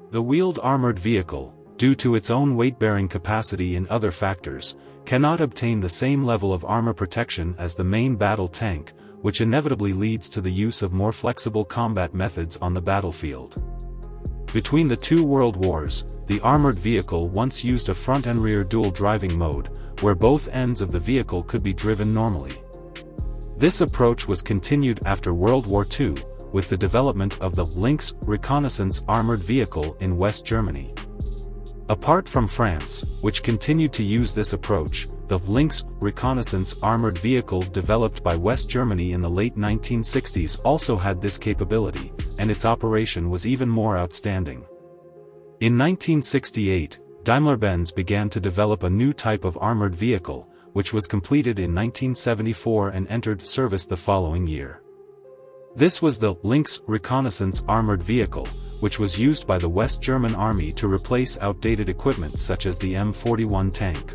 The wheeled armored vehicle, due to its own weight-bearing capacity and other factors, cannot obtain the same level of armor protection as the main battle tank, which inevitably leads to the use of more flexible combat methods on the battlefield. Between the two world wars, the armored vehicle once used a front and rear dual driving mode, where both ends of the vehicle could be driven normally. This approach was continued after World War II, with the development of the Lynx reconnaissance armored vehicle in West Germany. Apart from France, which continued to use this approach, the Lynx reconnaissance armored vehicle developed by West Germany in the late 1960s also had this capability, and its operation was even more outstanding. In 1968, Daimler-Benz began to develop a new type of armored vehicle, which was completed in 1974 and entered service the following year. This was the Lynx reconnaissance armored vehicle, which was used by the West German Army to replace outdated equipment such as the M41 tank.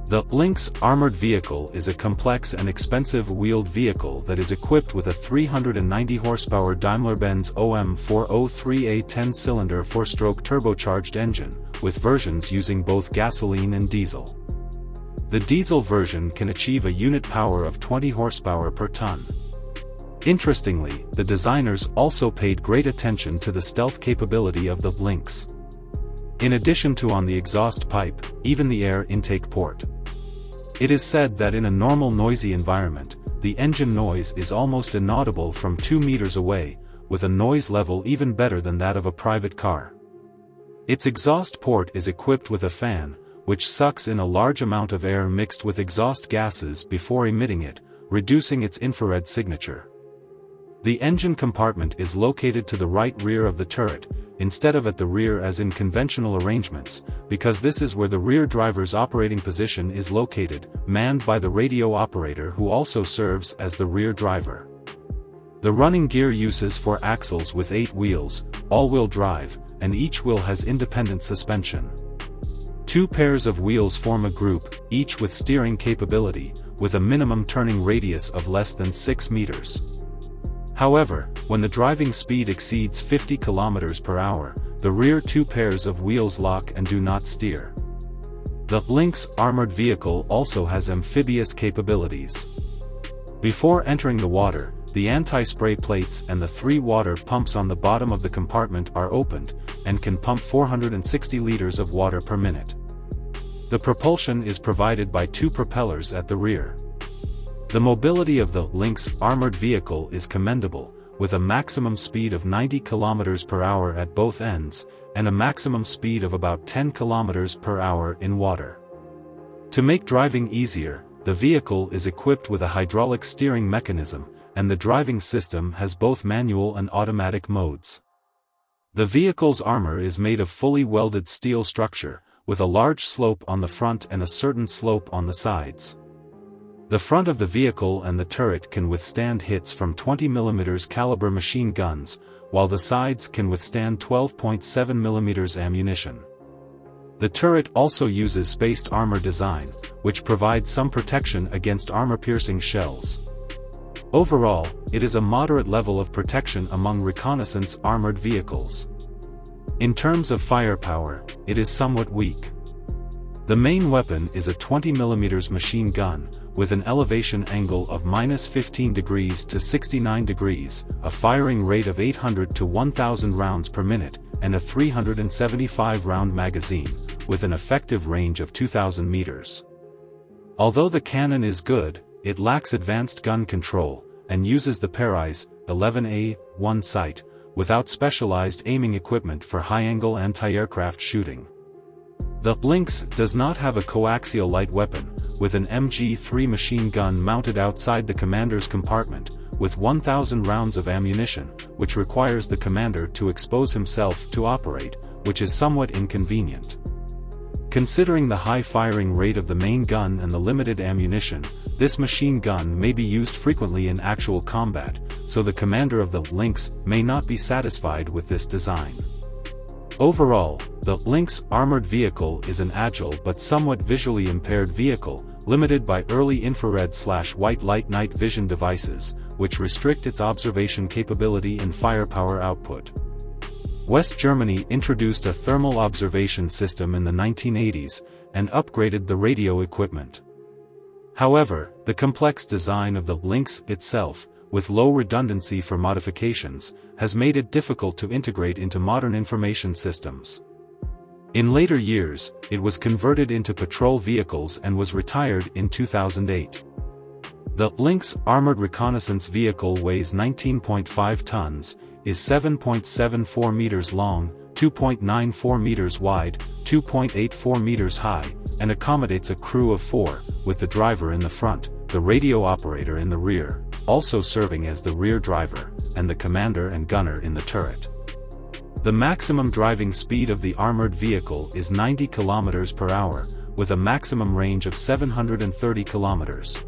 The Lynx armored vehicle is a complex and expensive wheeled vehicle that is equipped with a 390 horsepower Daimler-Benz OM403A 10-cylinder 4-stroke turbocharged engine, with versions using both gasoline and diesel. The diesel version can achieve a unit power of 20 horsepower per ton. Interestingly, the designers also paid great attention to the stealth capability of the Lynx. In addition to on the exhaust pipe, even the air intake port. It is said that in a normal noisy environment, the engine noise is almost inaudible from 2 meters away, with a noise level even better than that of a private car. Its exhaust port is equipped with a fan, which sucks in a large amount of air mixed with exhaust gases before emitting it, reducing its infrared signature. The engine compartment is located to the right rear of the turret, instead of at the rear as in conventional arrangements, because this is where the rear driver's operating position is located, manned by the radio operator who also serves as the rear driver. The running gear uses 4 axles with 8 wheels, all-wheel drive, and each wheel has independent suspension. 2 pairs of wheels form a group, each with steering capability, with a minimum turning radius of less than 6 meters. However, when the driving speed exceeds 50 km per hour, the rear 2 pairs of wheels lock and do not steer. The Lynx armored vehicle also has amphibious capabilities. Before entering the water, the anti-spray plates and the 3 water pumps on the bottom of the compartment are opened, and can pump 460 liters of water per minute. The propulsion is provided by 2 propellers at the rear. The mobility of the Lynx armored vehicle is commendable, with a maximum speed of 90 km per hour at both ends, and a maximum speed of about 10 km per hour in water. To make driving easier, the vehicle is equipped with a hydraulic steering mechanism, and the driving system has both manual and automatic modes. The vehicle's armor is made of fully welded steel structure, with a large slope on the front and a certain slope on the sides. The front of the vehicle and the turret can withstand hits from 20 mm caliber machine guns, while the sides can withstand 12.7 mm ammunition. The turret also uses spaced armor design, which provides some protection against armor-piercing shells. Overall, it is a moderate level of protection among reconnaissance armored vehicles. In terms of firepower, it is somewhat weak. The main weapon is a 20 mm machine gun, with an elevation angle of -15 degrees to 69 degrees, a firing rate of 800 to 1000 rounds per minute, and a 375-round magazine, with an effective range of 2000 meters. Although the cannon is good, it lacks advanced gun control, and uses the Parise 11A1 sight, without specialized aiming equipment for high-angle anti-aircraft shooting. The Lynx does not have a coaxial light weapon, with an MG3 machine gun mounted outside the commander's compartment, with 1000 rounds of ammunition, which requires the commander to expose himself to operate, which is somewhat inconvenient. Considering the high firing rate of the main gun and the limited ammunition, this machine gun may be used frequently in actual combat, so the commander of the Lynx may not be satisfied with this design. Overall, the Lynx armored vehicle is an agile but somewhat visually impaired vehicle, limited by early infrared/white light night vision devices, which restrict its observation capability and firepower output. West Germany introduced a thermal observation system in the 1980s, and upgraded the radio equipment. However, the complex design of the Lynx itself, with low redundancy for modifications, has made it difficult to integrate into modern information systems. In later years, it was converted into patrol vehicles and was retired in 2008. The Lynx armored reconnaissance vehicle weighs 19.5 tons, is 7.74 meters long, 2.94 meters wide, 2.84 meters high, and accommodates a crew of 4, with the driver in the front, the radio operator in the rear, also serving as the rear driver, and the commander and gunner in the turret. The maximum driving speed of the armored vehicle is 90 km per hour, with a maximum range of 730 km.